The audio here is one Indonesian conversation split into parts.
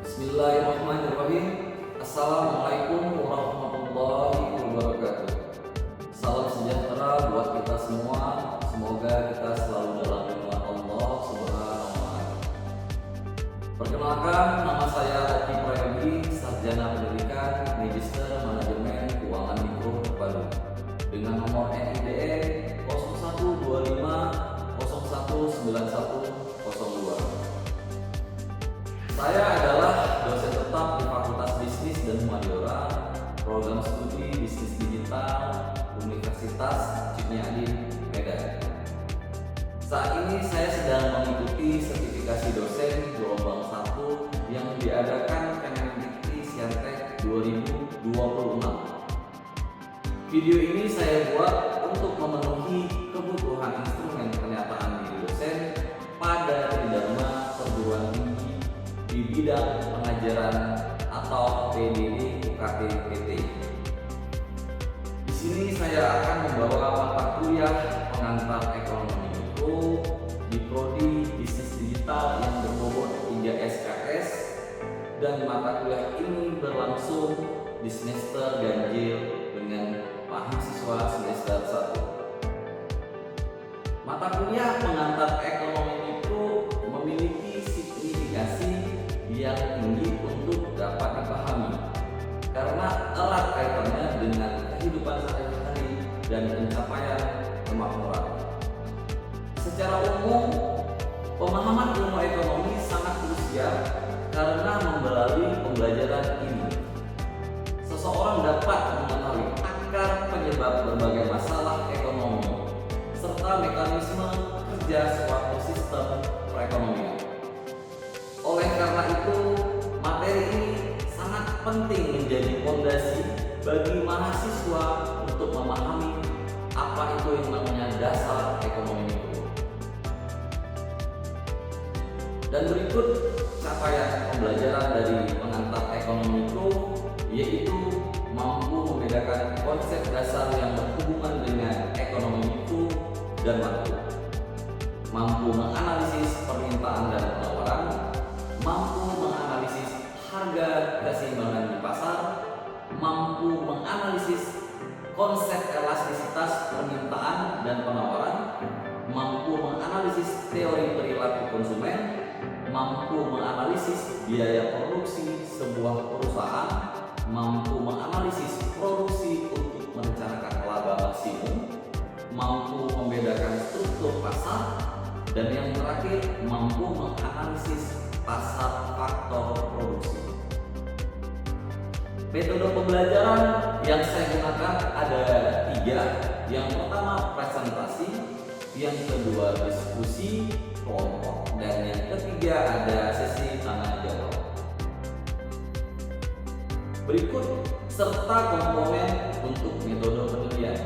Bismillahirrahmanirrahim. Assalamualaikum warahmatullahi wabarakatuh. Salam sejahtera buat kita semua. Semoga kita selalu dalam lindungan Allah Subhanahu wa Ta'ala. Perkenalkan, nama saya Oki Prayadi, Sarjana Pendidikan Magister Manajemen Keuangan Mikro Terpadu dengan nomor NIDE 0125019102. Saya adalah dosen tetap di Fakultas Bisnis dan Humaniora, Program Studi Bisnis Digital, Universitas Cutnya-Adin, Medan. Saat ini saya sedang mengikuti sertifikasi dosen gelombang 1 yang diadakan Kemendikti-Siantek 2026. Video ini saya buat untuk memenuhi kebutuhan instrumen pernyataan diri dosen pada Tridharma Perguruan Tinggi di bidang pengajaran atau PDD UKT PT. Di sini saya akan membawa mata kuliah pengantar ekonomi mikro di prodi bisnis digital yang berbobot 3 SKS, dan mata kuliah ini berlangsung di semester ganjil dengan mahasiswa semester 1. Mata kuliah pengantar ekonomi mikro memiliki signifikasi yang tinggi untuk dapat dipahami karena erat kaitannya dengan kehidupan sehari-hari dan pencapaian kemakmuran. Secara umum, pemahaman ilmu ekonomi sangat krusial karena melalui pembelajaran ini seseorang dapat mengetahui akar penyebab berbagai masalah ekonomi serta mekanisme kerja suatu sistem perekonomian. Oleh karena itu, materi ini sangat penting menjadi fondasi bagi mahasiswa untuk memahami apa itu yang namanya dasar ekonomi mikro. Dan berikut capaian pembelajaran dari pengantar ekonomi mikro, yaitu mampu membedakan konsep dasar yang berhubungan dengan ekonomi mikro dan makro, mampu menganalisis permintaan dan penawaran, mampu menganalisis harga keseimbangan di pasar, mampu menganalisis konsep elastisitas permintaan dan penawaran, mampu menganalisis teori perilaku konsumen, mampu menganalisis biaya produksi sebuah perusahaan, mampu menganalisis produksi untuk merencanakan laba maksimum, mampu membedakan struktur pasar, dan yang terakhir mampu menganalisis pasar faktor produksi. Metode pembelajaran yang saya gunakan ada 3. Yang pertama presentasi, yang kedua diskusi kelompok, dan yang ketiga ada sesi tanya jawab. Berikut serta komponen untuk metode penilaian.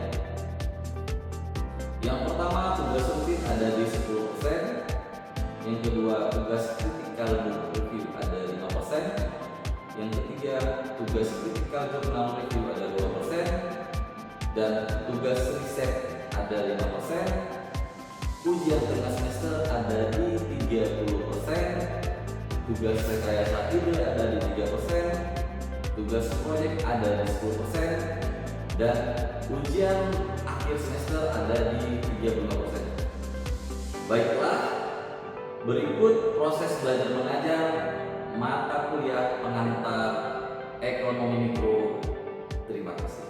Yang pertama, tugas rutin ada di 10%. Yang kedua, tugas critical book review ada 5%. Yang ketiga, tugas critical journal review ada 2%. Dan tugas riset ada 5%. Ujian tengah semester ada di 30%. Tugas rekayasa ide ada di 3%. Tugas proyek ada di 10%. Dan ujian akhir semester ada di 35%. Baiklah, berikut proses belajar mengajar mata kuliah pengantar ekonomi mikro. Terima kasih.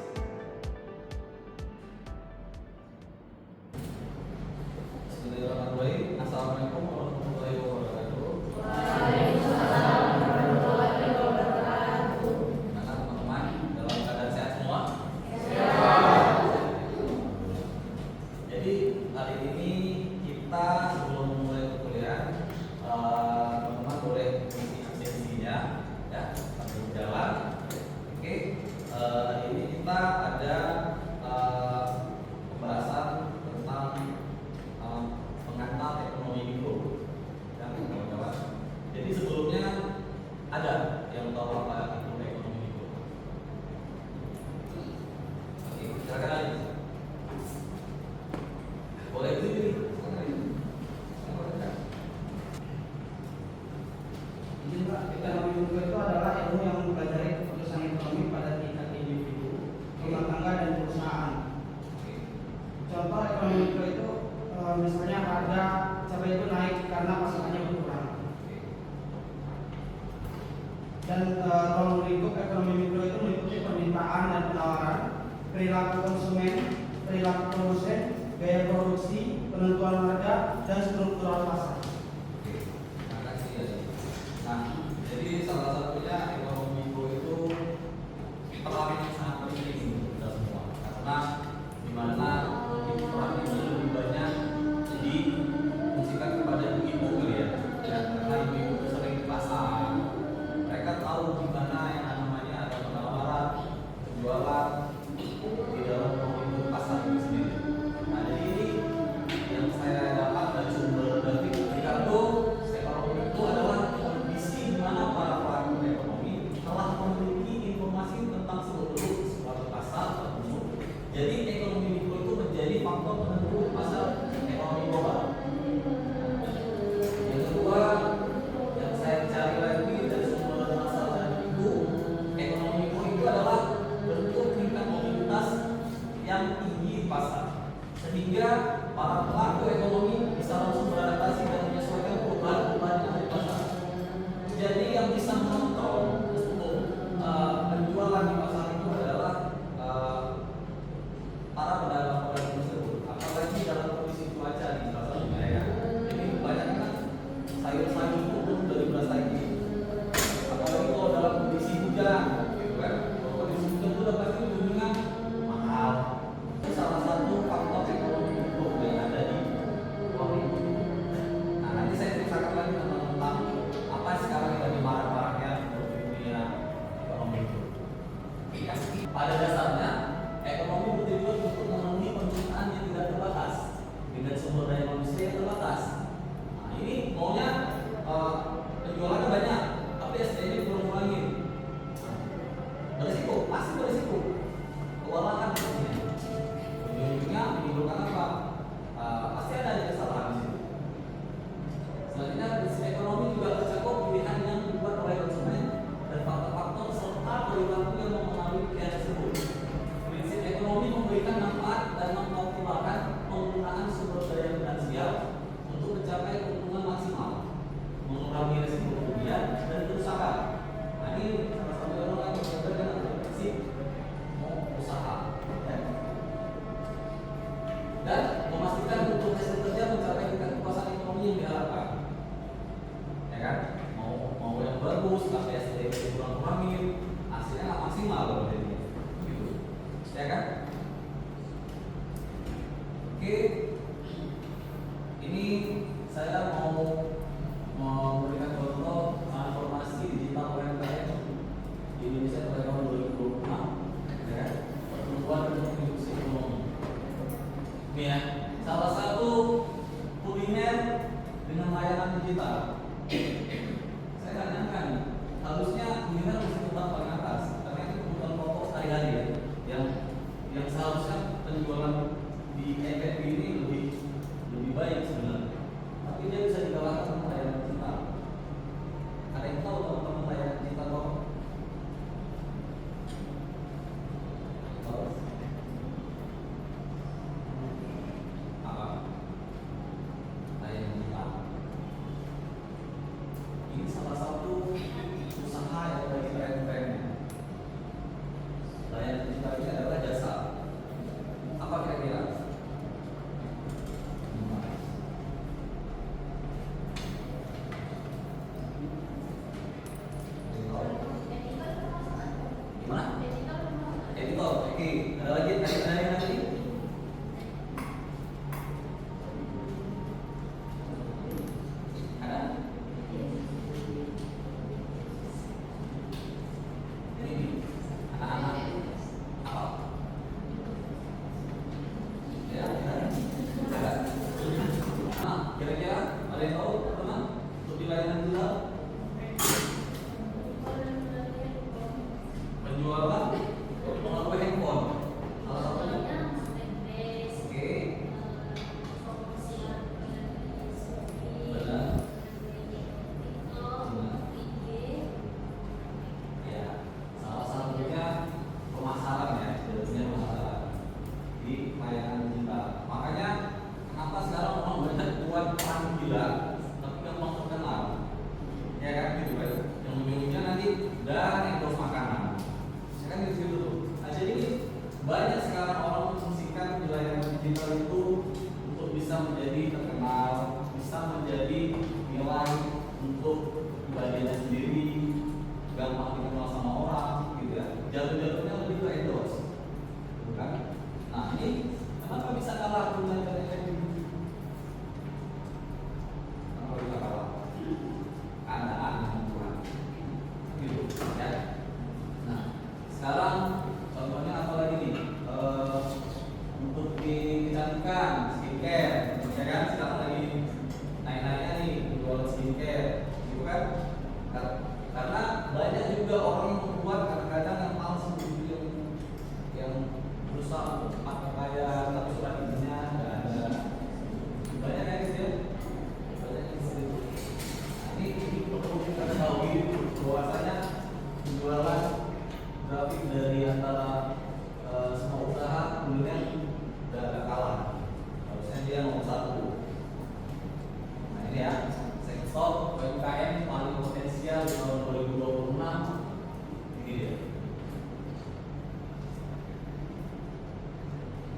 Bismillahirrahmanirrahim. Assalamualaikum warahmatullahi wabarakatuh. Waalaikumsalam warahmatullahi wabarakatuh. Gimana teman-teman? Dalam keadaan sehat semua? Jadi hari ini kita sebelum mulai kuliah, teman-teman boleh mengisi absensinya ya sambil berjalan. Oke, hari ini kita mikro itu adalah ilmu yang mempelajari keputusan ekonomi pada tingkat individu, rumah tangga dan perusahaan. Contoh ekonomi mikro itu misalnya harga cabai itu naik karena pasokannya berkurang. Dan ruang lingkup ekonomi mikro itu meliputi permintaan dan penawaran, perilaku konsumen, perilaku produsen, gaya produksi, penentuan harga, dan struktural pasar. Terima kasih ya. Nah, jadi salah satunya ekonomi mikro itu peran yang sangat penting untuk kita semua, karena dimana peran ini lebih banyak difungsikan kepada ibu-ibu kali ya, karena ibu-ibu itu sering di pasar, mereka tahu gimana yang namanya ada penawaran, penjualan di dalam ekonomi pasar itu sendiri. Nah, jadi ini yang saya dapat dari sumber dari Ricardo, ekonomi itu adalah kondisi di mana para pelaku ekonomi telah memiliki informasi tentang seluruh suatu pasar tertentu. Jadi ekonomi mikro itu menjadi faktor penentu pasar ekonomi global. Yang kedua, yang saya cari lagi dari sumber asal dan ibu, ekonomi mikro itu adalah bentuk tingkat mobilitas yang tinggi di pasar, sehingga para pelaku ekonomi bisa langsung beradaptasi dan menyesuaikan perubahan-perubahan yang ada di pasar. Jadi yang bisa mengontrol untuk penjualan di pasar itu adalah para pedagang-pedagang tersebut. Apalagi dalam kondisi cuaca di salah satu daerah. Jadi kebanyakan kan sayur-sayur itu belum dari beras lagi. Apalagi kalau dalam kondisi hujan, gitu kan? Kalau kondisi hujan itu udah pasti ujungnya mahal. Itu salah satu faktor ekonomi mikro yang ada di ruang lingkup. Nah, nanti saya ceritakan lagi tentang apa sekarang yang lagi marak-maraknya di dunia ekonomi mikro. Ya, pada dasarnya ekonomi bertujuan untuk memenuhi permintaan yang tidak terbatas dengan sumber daya manusia yang terbatas. Nah, ini maunya penjualannya banyak, tapi SDM-nya kurang-kurangin. Berisiko, pasti berisiko. Kewalahan pastinya. Ujung-ujungnya menimbulkan apa? Pasti ada kesalahan di situ. Selanjutnya, bisnis ekonomi juga tercakup pilihan yang dibuat oleh konsumen dan faktor-faktor serta perilaku yang mempengaruhi pilihan tersebut. Prinsip ekonomi memberikan manfaat dan mengoptimalkan penggunaan sumber daya finansial untuk mencapai keuntungan maksimal, mengurangi risiko kerugian dan kerusakan. Nah, ini salah satu orang yang bekerja dengan prinsip mau usaha dan memastikan untuk hasil kerja mencapai tingkat kepuasan ekonomi yang diharapkan. Ya kan? Mau yang bagus, tapi SDM kurang-kurangin, hasilnya nggak maksimal loh jadi. Gitu. Ya kan? Oke. Ini saya mau memberikan contoh transformasi digital UMKM di Indonesia pada tahun 2026, ya kan? Pertumbuhan dan inklusi ekonomi. Ini ya, salah satu kuliner dengan layanan digital. Saya nggak nyangka nih, harusnya kuliner mesti tetap paling atas, karena itu kebutuhan pokok sehari-hari ya, yang seharusnya penjualan di EPP ini lebih baik sebenarnya, tapi dia bisa dikalahkan dengan layanan digital. Ada yang tahu teman-teman layanan digital kok? Apa? Layanan digital. Ini salah satu usaha yang lagi tren-trennya. Layanan digital ini adalah jasa. Apa kira-kira? Gimana? Editor. Oke. Ada lagi? Ada yang lagi? Ada? Ini anak-anak apa? Ya, ada. Nah, kira-kira ada yang tahu teman untuk di layanan digital? Penjualan melalui handphone. Salah satunya. Oke. Benar. skincare, gitu kan? Karena banyak juga orang yang membuat kadang-kadang yang palsu gitu, yang berusaha untuk pakai kaya tapi surat izinnya nggak ada. Banyak kan gitu ya? Banyak gitu. Nah, ini perlu kita ketahui bahwasanya penjualan grafik dari antara semua usaha kemudian udah agak kalah. Harusnya dia nomor 1. Nah ini ya, sektor UMKM paling potensial di tahun 2026 ini dia.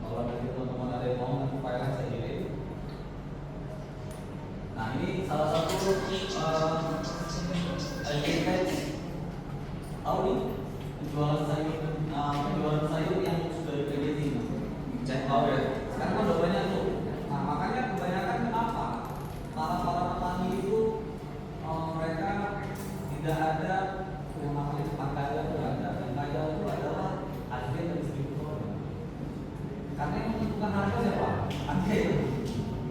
Kalau dari teman-teman ada yang mau nanti file saya kirim. Nah ini salah satu tahu nih penjualan sayur yang sudah dipackaging. Tahu ya? Sekarang kan udah banyak tuh. Nah makanya kebanyakan kenapa para petani itu mereka tidak ada yang namanya pakaian itu ada. Yang kaya itu adalah agen dan distributor. Karena yang menentukan harga siapa? Agen.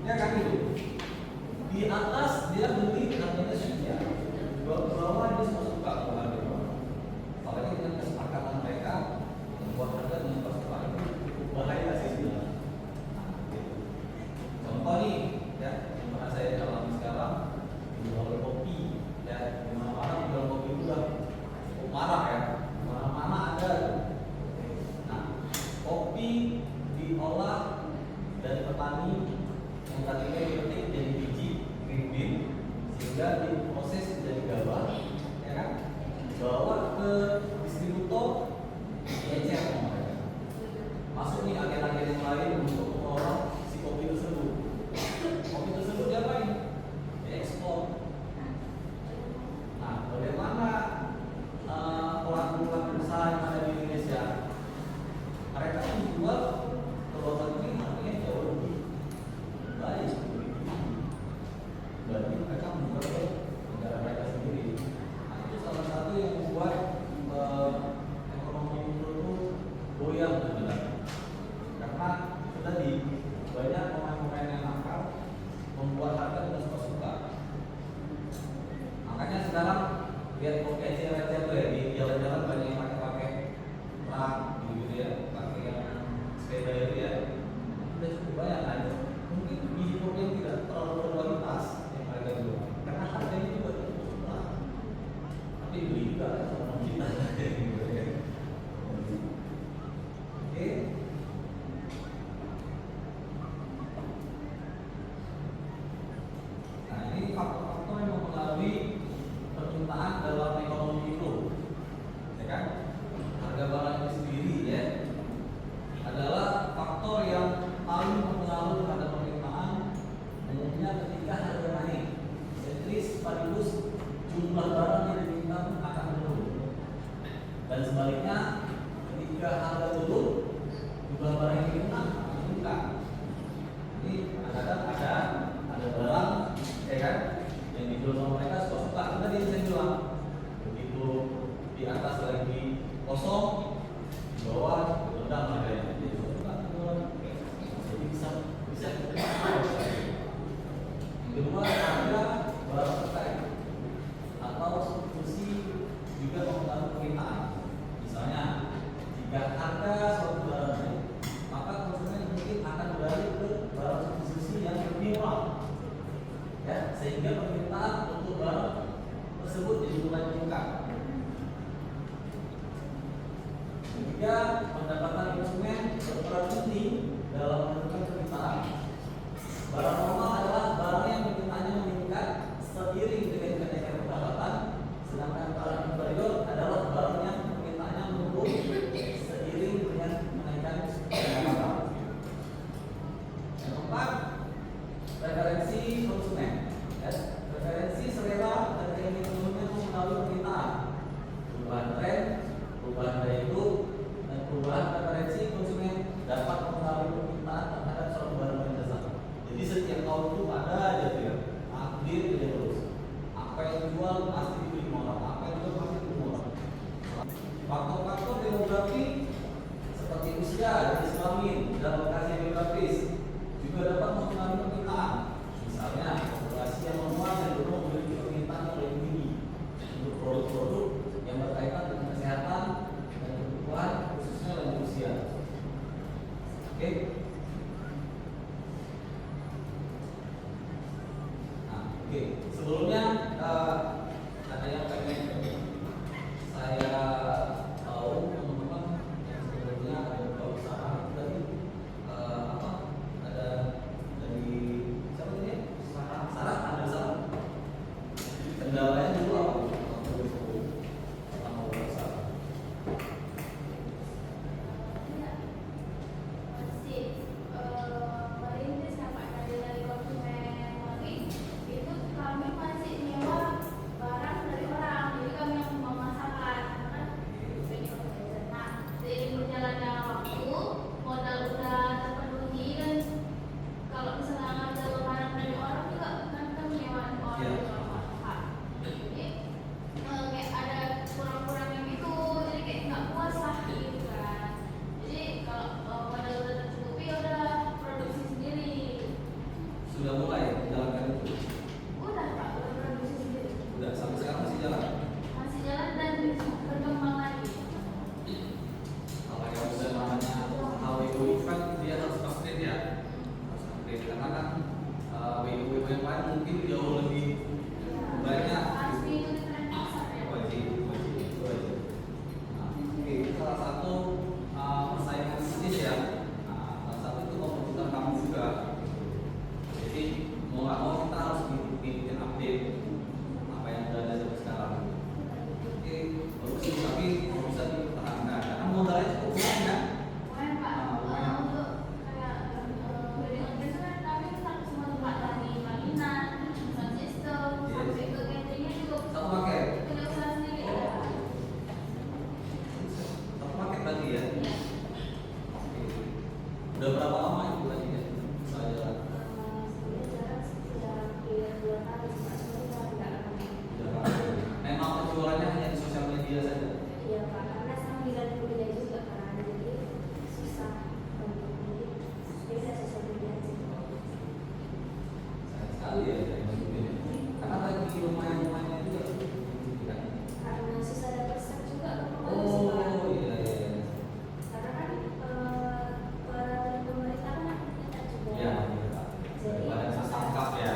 Ya kan itu. Di atas dia beli harganya sekian. Di bawah dia suka harga. Apalagi dengan kesepakatan mereka membuat harga dengan persetujuan itu cukup bahaya sih sebenarnya. Nah, gitu. Contoh nih, ya, yang pernah saya alami sekarang jual kopi, ya, di mana-mana jual kopi itu udah cukup marah ya, mana-mana ada. Nah, kopi diolah dari petani yang tadinya dipetik jadi biji green bean sehingga diproses menjadi gabah, ya kan? Bawa ke distributor diecer sama mereka. Masuk nih agen-agen yang lain untuk mengolah si kopi tersebut. Kopi tersebut diapain? Diekspor. Nah, bagaimana pelaku-pelaku usaha yang ada di Indonesia? Mereka menjual ke luar negeri harganya jauh lebih baik. Berarti mereka menjual ke negara mereka sendiri. Salah satu yang membuat ekonomi itu goyang sebenarnya, karena itu tadi banyak pemain-pemain yang nakal membuat harga tidak suka-suka. Makanya sekarang lihat kopi ecer-ecer tuh ya di jalan-jalan banyak yang pakai rak gitu ya, pakai yang sepeda itu ya, udah cukup banyak aja. Mungkin biji kopi yang tidak terlalu berkualitas yang mereka jual, karena harganya juga cukup murah. Tapi beli juga sama kita gitu ya. Oke. Nah ini faktor-faktor yang mempengaruhi permintaan dalam ekonomi itu, ya kan? Harga barang itu sendiri ya adalah faktor yang paling mempengaruhi terhadap permintaan. Umumnya ketika harga naik, setris sekaligus jumlah barang yang diminta akan menurun. Dan sebaliknya, ketika harga turun, jumlah barang yang diminta akan meningkat. Ini kadang ada barang, ya kan, yang dijual sama mereka suka-suka. Tadi saya bilang, begitu di atas lagi kosong, di bawah rendah harganya. Jadi suka-suka jualan. Jadi bisa yang kedua harga barang terkait atau substitusi juga mempengaruhi permintaan. Misalnya, jika harga suatu barang naik, maka konsumen mungkin akan beralih ke barang substitusi yang lebih murah, ya, sehingga permintaan untuk barang tersebut jadi mulai meningkat. Ketiga, pendapatan konsumen berperan penting dalam menentukan permintaan. Barang normal adalah barang yang permintaannya meningkat sebelumnya ada yang pengen saya tahu teman-teman yang sebelumnya ada beberapa usaha dari ada dari siapa tadi ya? Sarah, ada Sarah. Kendalanya dulu apa? Pertama usaha. Sudah mulai menjalankan itu? Udah Pak, udah produksi sendiri. Udah, sampai sekarang masih jalan? Masih jalan dan berkembang lagi. Kalau yang sudah namanya WIO kan dia harus update ya, harus update karena kan WIO yang lain mungkin jauh lebih banyak. Harus mengikuti tren pasar ya. Wajib itu aja. Nah, oke, salah satu persaingan bisnis ya. Nah, salah satu itu kompetitor kamu juga. Jadi mau nggak mau kita harus ngikutin update apa yang sudah ada sampai sekarang. Oke, bagus sih, tapi kalau bisa dipertahankan karena modalnya cukup lumayan ya. Lumayan Pak, untuk kayak wedding organizer kan kami satu semua tempat dari pelaminan, sound system, sampai ke cateringnya juga Satu paket, punya usaha sendiri ada. satu paket berarti ya. Iya. Oke. Udah berapa lama itu berarti ya? Bisa jalan. Memang penjualannya hanya di sosial media saja. Iya Pak, karena sambilan kuliah juga kan, jadi susah untuk ini. Beda sosial media aja. Sayang sekali ya, karena lagi lumayan juga. Kan? Karena susah dapat staff juga kan. Oh iya iya. Karena kan peraturan pemerintah kan kita juga. Iya, daripada sangkap ya.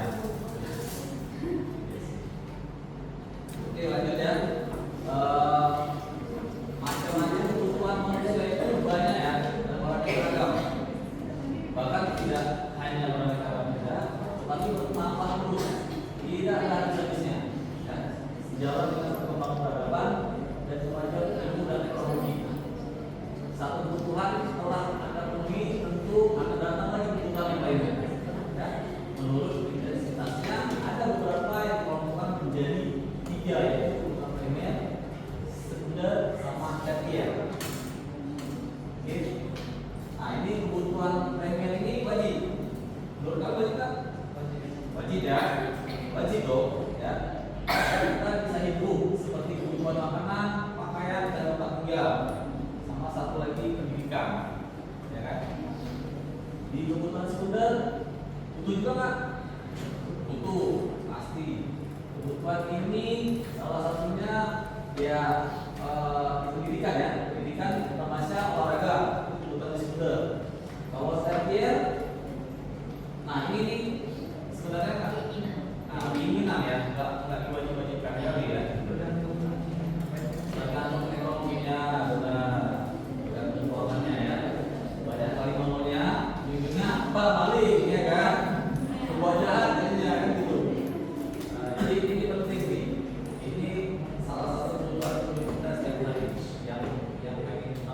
Oke, lanjut ya. Macam-macam kebutuhan manusia itu banyak ya, dan beraneka ragam. Bahkan tidak hanya beraneka ragam, tetapi bermanfaat terus. Tidak ada habisnya. Ya. Sejalan dengan perkembangan peradaban dan kemajuan ilmu dan teknologi. Satu kebutuhan setelah Anda penuhi, tentu akan datang lagi kebutuhan yang lainnya. Ya. Menurut intensitasnya ada beberapa yang dikelompokkan menjadi tiga, yaitu kebutuhan primer, sekunder, sama tersier. Oke. Nah ini kebutuhan primer ini wajib. Menurut kamu wajib kan? Wajib ya, wajib dong. Ya. Kita bisa hidup seperti kebutuhan makanan, pakaian, dan tempat tinggal. Sama satu lagi pendidikan, ya kan? Di kebutuhan sekunder butuh juga nggak? Butuh, pasti. Kebutuhan ini salah satunya ya pendidikan ya, pendidikan termasuk olahraga, itu kebutuhan sekunder. Kalau tersier, nah ini nih sebenarnya nggak, keinginan ya, nggak diwajib-wajibkan kali ya. Tergantung ekonominya, tergantung keuangannya ya. Banyak kali ngomongnya, ujungnya apa balik ya kan? Sebuah jahat jadinya kan gitu. Nah, jadi ini penting nih. Ini salah satu kebutuhan kita setiap hari yang pengen kita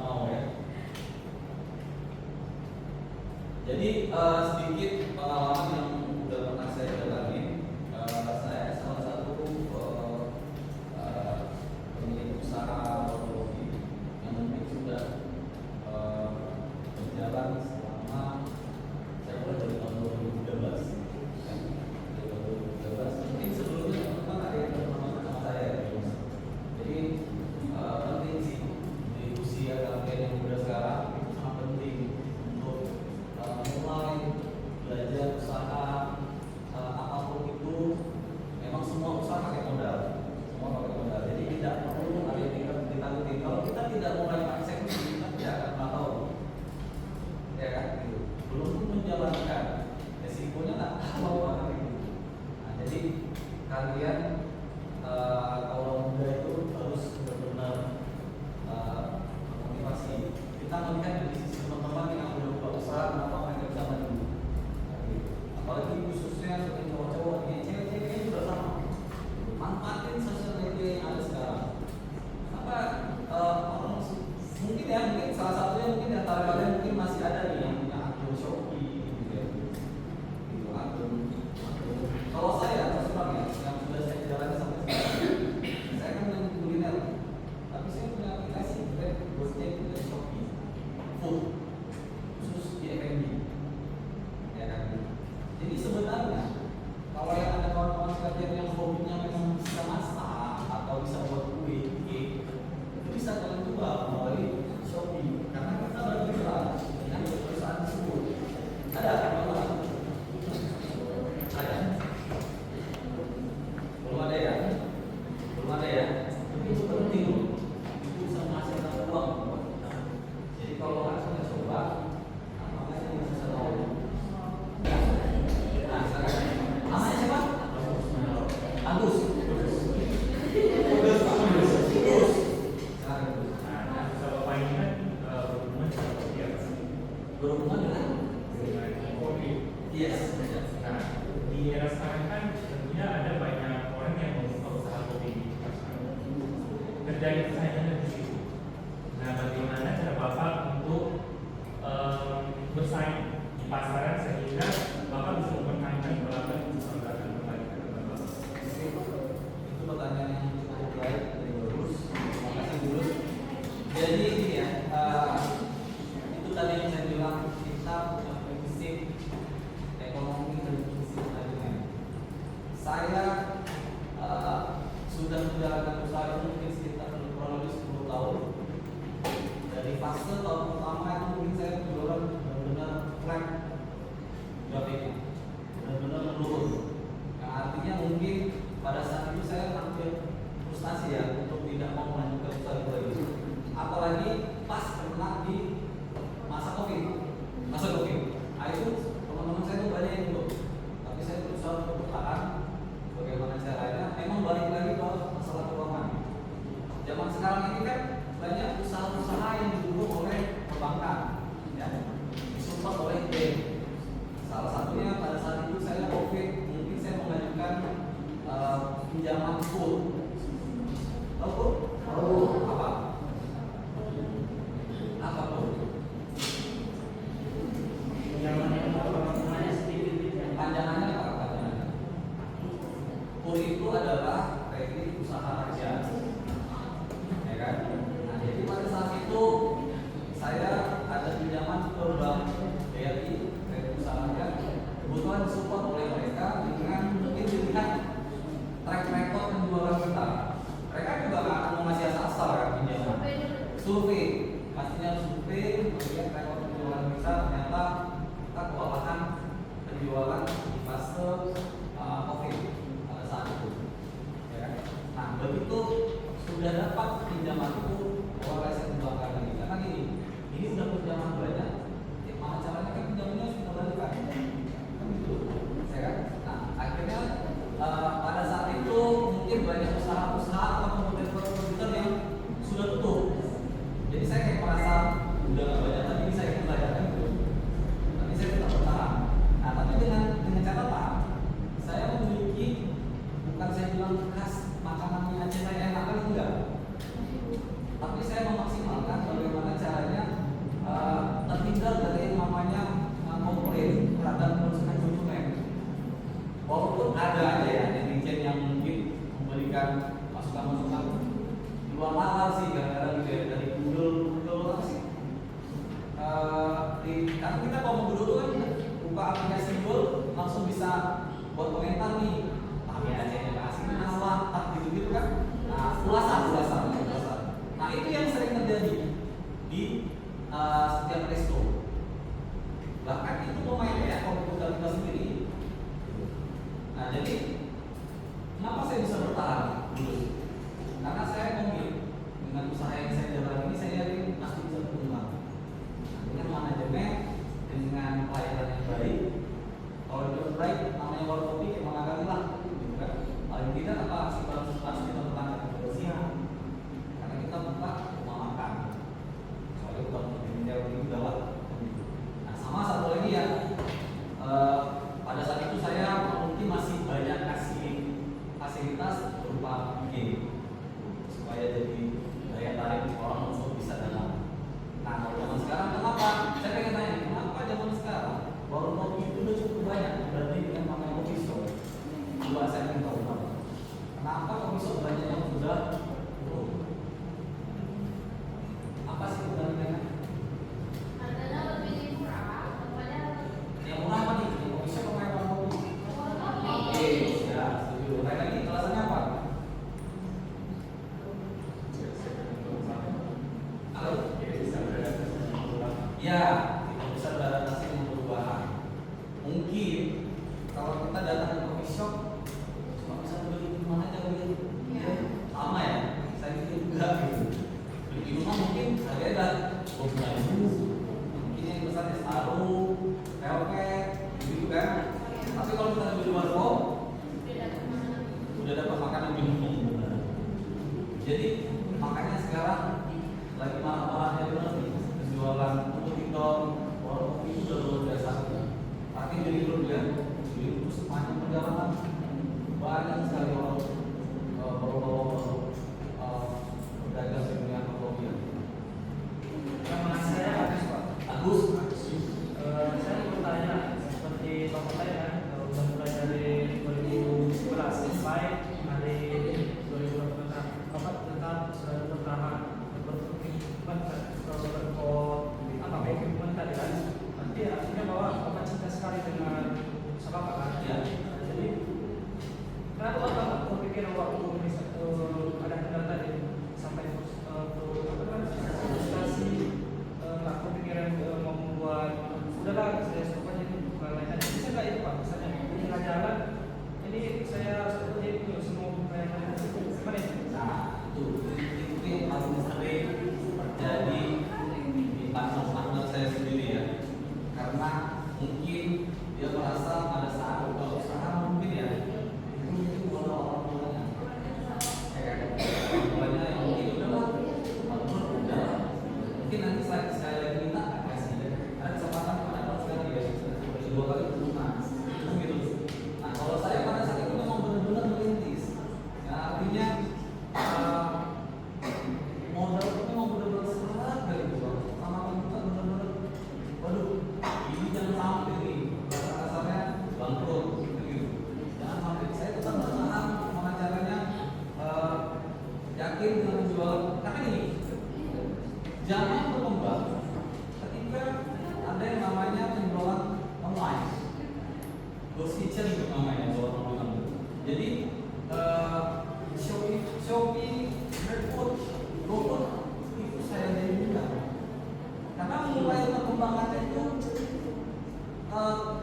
kalian kalau muda itu harus benar-benar motivasi. Kita melihat dari sisi teman-teman yang udah buka usaha, kenapa mereka bisa maju. Apalagi khususnya seperti cowok-cowok, cewek-ceweknya juga sama. Manfaatin sosial media yang ada sekarang. Apa orang mungkin salah satunya mungkin antara kalian mungkin masih ada nih yang punya akun Shopee gitu ya. Gitu, akun. Kalau saya terus terang ya, yang sudah saya jalani sampai sekarang, saya kan yang kuliner, tapi saya punya aplikasi Grab, Gojek, dan Shopee, food, khusus di F&B, ya kan. Jadi sebenarnya kalau yang ada kawan-kawan sekalian yang hobinya memang bisa masak atau bisa buat kue, cake, itu bisa kalian coba melalui Shopee, karena kita bergerak dengan perusahaan tersebut. Ada apa? Ada. Belum ada ya? Belum ada ya? Tapi itu penting loh. Itu bisa menghasilkan uang buat kita. Jadi kalau nggak sudah coba, apa aja yang bisa tahu? Nah, sekarang namanya siapa? Agus. Berhubungan dengan kopi. yes. Nah, di era sekarang kan tentunya ada banyak orang yang membuka usaha kopi di pasar. Terjadi persaingan di situ. Nah, bagaimana cara Bapak untuk bersaing di pasaran sehingga Bapak bisa mempertahankan pelanggan pelanggan Bapak? Itu pertanyaan yang cukup baik dari Gurus. Terima kasih Gurus. Jadi ini ya, itu tadi yang saya bilang kita punya prinsip ekonomi dan prinsip manajemen. Saya sudah menjalankan usaha itu mungkin sekitar kurang lebih 10 tahun. Dari fase tahun pertama itu mungkin saya berjualan benar-benar flat grafiknya, benar-benar menurun. Yang artinya mungkin pada saat itu saya hampir frustasi ya untuk tidak mau melanjutkan usaha itu lagi. Apalagi pas kena di masa COVID. Nah, itu teman-teman saya itu banyak yang tutup, tapi saya berusaha untuk bertahan. Bagaimana caranya? Memang balik lagi ke masalah keuangan. Zaman sekarang ini kan banyak usaha-usaha yang didukung oleh perbankan, ya, disupport oleh bank. Salah satunya pada saat itu saya COVID, mungkin saya mengajukan pinjaman full. Tahu? Tahu apa? Apa tuh? Panjangannya apa? Panjangannya. KUR itu adalah kredit usaha raja, ya kan? Nah, jadi pada saat itu saya ada pinjaman ke bank BRI, kredit usaha raja. Kebetulan disupport oleh mereka dengan mungkin dilihat track record penjualan kita. Mereka juga nggak akan ngasih asal-asal kan pinjaman. Survei, pastinya survei, melihat rekor penjualan kita, ternyata kita kewalahan penjualan di fase COVID pada saat itu. Ya kan? Nah, begitu sudah dapat pinjaman itu, awalnya saya kembangkan lagi. Karena ini sudah pinjaman banyak, gimana caranya kan pinjamannya harus kita balikan. Kan gitu, ya kan? Nah, akhirnya pada saat itu mungkin banyak usaha-usaha atau kompetitor yang sudah tutup. Jadi saya kayak merasa udah gak banyak lagi bisa ikut layanan gitu. Tapi saya tetap bertahan. Nah, tapi dengan catatan saya memiliki, bukan saya bilang khas makanannya aja saya enak kan enggak. Tapi saya memaksimalkan bagaimana caranya terhindar dari yang namanya komplain terhadap konsumen. Walaupun ada aja ya netizen yang mungkin memberikan masukan-masukan di luar nalar sih, kadang-kadang dari Google apa sih? Karena kita kalau mau Google kan buka aplikasi Google langsung bisa buat komentar nih, tapi aja yang kasih masalah gitu kan. Nah, ulasan. Nah, itu yang sering terjadi di setiap resto. Bahkan itu pemain ya komputer kita sendiri. Nah, jadi kenapa saya bisa bertahan? Karena saya komit dengan usaha fasilitas berupa game supaya jadi daya tarik orang untuk bisa datang. Nah, kalau zaman sekarang kenapa? Saya pengen tanya, kenapa zaman sekarang warung kopi itu udah cukup banyak berarti dengan namanya kopi shop? Coba saya ingin tahu kenapa kopi shop banyak yang sudah apa sih kebanyakan? Harganya lebih murah, tempatnya Yang murah apa nih? Kopi shop apa yang warung kopi? Oke, ya, setuju. Lain lagi, alasannya apa? Halo? Ya, kita bisa beradaptasi dengan perubahan. Mungkin kalau kita datang ke coffee shop cuma bisa beli minuman aja gitu. Iya. Sama ya, saya gitu juga gitu. Beli minuman mungkin harganya udah 20.000. Mungkin yang besar es taru, velvet, gitu kan. Tapi kalau kita beli warung, udah dapat makanan minum. Jadi makanya sekarang lagi marah-marahnya benar nih penjualan kompetitor warung kopi itu udah luar biasa. Artinya jadi dulu ya, jadi itu sepanjang perjalanan banyak sekali orang baru-baru berdagang di dunia kopi. Nama saya Agus Pak. Agus, Saya mau tanya seperti Bapak saya kan udah mulai dari 2011 sampai hari 2024 tentang bertahan berkomitmen komitmen tadi kan nanti artinya bahwa Bapak cinta sekali dengan usaha Bapak kan ya. jadi kenapa Bapak berpikir waktu ada kendala tadi sampai frustasi nggak kepikiran mau membuat udahlah saya stop aja ini bukan lain aja bisa nggak itu Pak misalnya di tengah jalan ini saya seperti itu semua kayak itu gimana itu? Nah, itu yang paling sering terjadi di partner saya sendiri ya. Karena mungkin dia merasa pada saat buka usaha mungkin ya itu mungkin bukan orang tuanya. Orang tuanya yang mungkin udahlah, udah. Mungkin nanti sekali lagi minta kasih. Ada kesempatan pada sekali ya, dua kali lunas. Gitu. Nah, kalau saya pada saat itu memang benar-benar merintis. Ya, artinya modal itu memang benar-benar serat dari itu. Sama kita benar-benar, waduh, ini jangan sampai nih, kasarnya bangkrut gitu. Jangan sampai. Saya tetap berusaha gimana caranya yakin dengan jualan. Karena ini zaman berkembang ketika ada yang namanya penjualan online, ghost kitchen itu namanya jualan online. Jadi Shopee, GrabFood, GoFood itu saya dari muda. Karena mulai perkembangannya itu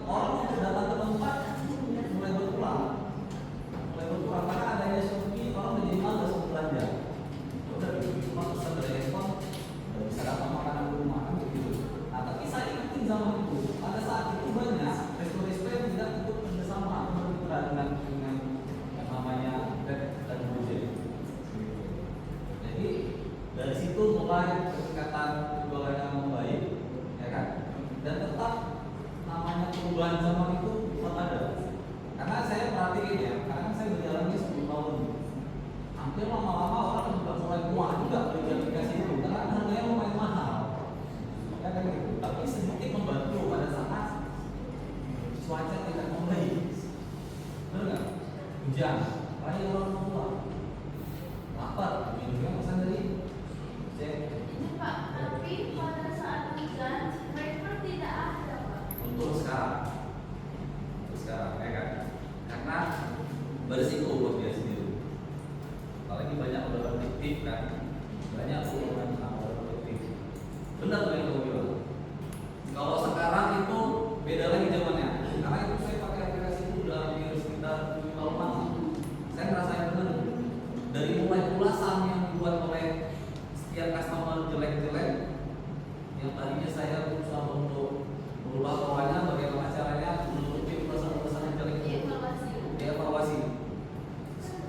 orang yang datang ke tempat mulai berkurang. Karena adanya Shopee orang menjadi malas untuk belanja. Udah cuma pesan dari handphone bisa dapat makanan di rumah kan begitu. Nah, tapi saya ikutin zaman itu. Pada saat itu banyak resto-resto yang tidak ikut kerjasama atau bermitra dengan yang namanya Grab dan Gojek. Jadi dari situ mulai peningkatan jualannya membaik, ya kan? Dan tetap namanya perubahan zaman itu tetap ada. Karena saya perhatiin ya, karena saya berjalan ini 10 tahun. Hampir lama-lama orang juga mulai muak juga beli aplikasi itu karena harganya lumayan mahal. Ya kan gitu. Tapi sedikit membantu pada saat cuaca tidak membaik. Benar nggak? Hujan, banyak orang keluar. Lapar, minumnya pesan dari Cek. Ini Pak, tapi pada saat hujan driver tidak ada Pak. Untuk sekarang, ya kan? Karena berisiko buat dia sendiri. Apalagi banyak orderan fiktif kan, banyak orderan fiktif. Benar tuh yang kamu bilang. Kalau sekarang itu beda lagi zamannya. Karena itu saya pakai aplikasi itu udah hampir sekitar 7 tahun lama. Saya ngerasain benar. Dari mulai ulasan yang dibuat oleh setiap customer jelek-jelek, yang tadinya saya berusaha untuk merubah polanya, bagaimana caranya menutupi ulasan-ulasan yang jelek itu, dievaluasi.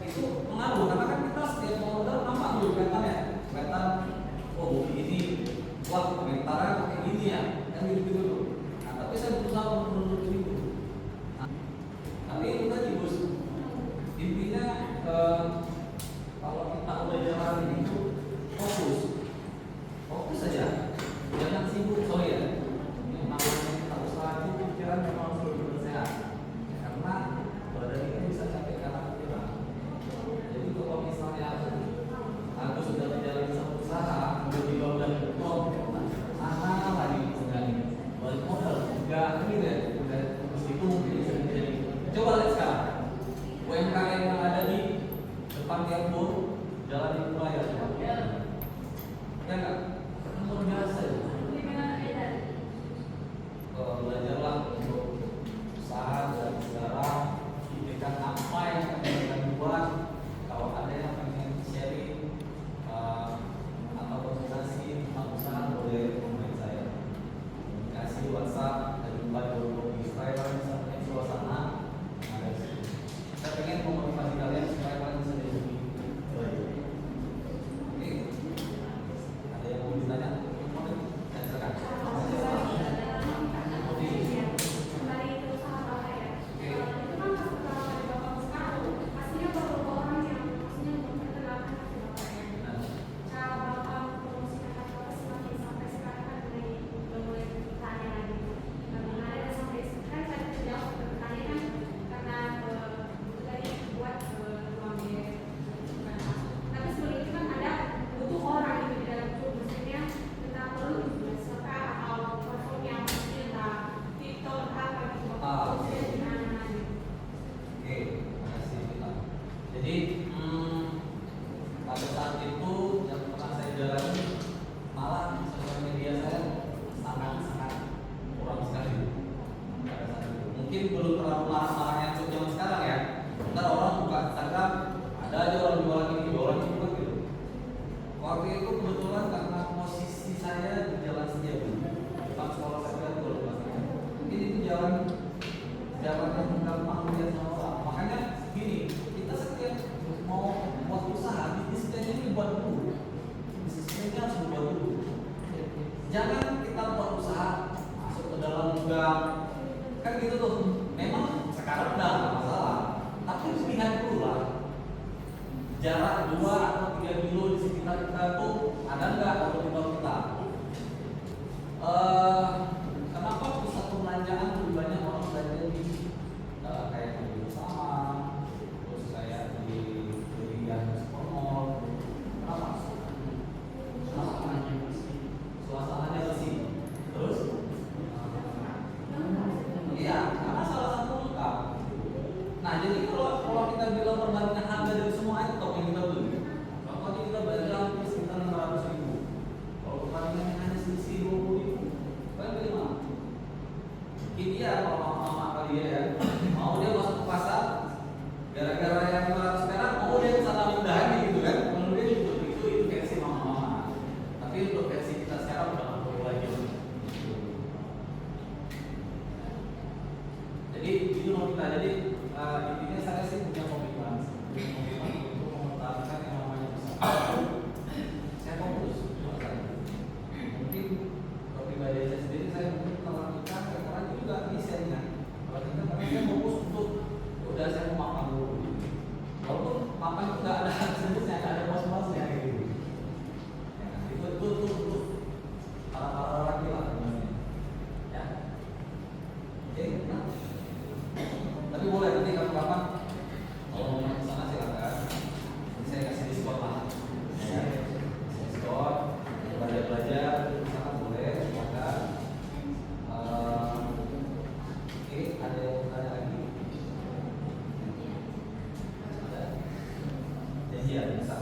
Itu pengaruh karena kan kita setiap modal nampak dulu kelihatan, oh mobil ini, wah komentarnya kayak gini ya, kan gitu dulu. Nah, tapi saya berusaha untuk menutupi itu. Nah, tapi itu tadi bos, intinya depan tiap pun jalan di Puraya coba. Ya. Ya nggak? Kan luar biasa ya. Belajarlah untuk usaha dan sekarang diberikan apa yang akan kita buat. Kalau ada yang pengen sharing atau konsultasi tentang usaha boleh hubungi saya. Kasih WhatsApp dan lupa di Instagram misalnya di suasana ada di situ. Saya pengen memotivasi kalian supaya kalian bisa jadi lebih baik. Oke, ada yang mau ditanya? Ya, silakan. Oke, makasih Vita. Jadi pada saat itu yang pernah saya jalani malah sosial media saya sangat kurang sekali pada saat itu. Mungkin belum terlalu marah-marahnya untuk zaman sekarang ya. Ntar orang buka Instagram ada aja orang jualan ini kan gitu. Waktu itu kebetulan karena posisi saya di Jalan Setiabudi depan sekolah saya itu mungkin itu jalan yang gampang dilihat sama orang. Makanya gini, kita setiap mau buat usaha, bisnis plan ini buat dulu. Bisnis plan ini harus dibuat dulu. Jangan kita buat usaha masuk ke dalam gang, kan gitu tuh. Memang sekarang udah nggak masalah, tapi lihat dulu lah. Jarak 2 atau 3 kilo di sekitar kita tuh ada nggak auditor kita? Kenapa pusat perbelanjaan lebih banyak orang belanja di kayak di saham, terus kayak di supermall? Kenapa? Suasananya bersih. Terus? Iya, karena salah satu lengkap. Nah, jadi kalau kita bilang perbandingan harga dari semua item yang kita beli, contohnya kita belanja hampir sekitar 600.000. Kalau perbandingannya hanya selisih 20.000, kan beli mana? Ini ya kalau mama kali ya, mau dia masuk ke pasar, gara-gara yang 500 perak, mau dia kesana pindahan gitu kan? Menurut dia juga begitu, itu versi mama. Tapi untuk versi kita sekarang udah nggak perlu lagi. Jadi itu mau kita intinya saya sih punya komitmen untuk mempertahankan yang namanya usaha. Saya fokus, mungkin kalau pribadi saya sendiri saya mungkin melakukan karena juga ini saya karena saya fokus untuk udah saya mau makan dulu. Walaupun makan itu nggak ada sebutnya, nggak ada bos-bosnya gitu. Itu para laki lah sebenarnya. Ya, oke, nah. Tapi boleh nanti kapan-kapan kalau mau ke sana silakan. Saya kasih diskon lah. Diskon, belajar sangat boleh, silakan. Oke, ada yang tanya lagi? Ada? Janjian, bisa.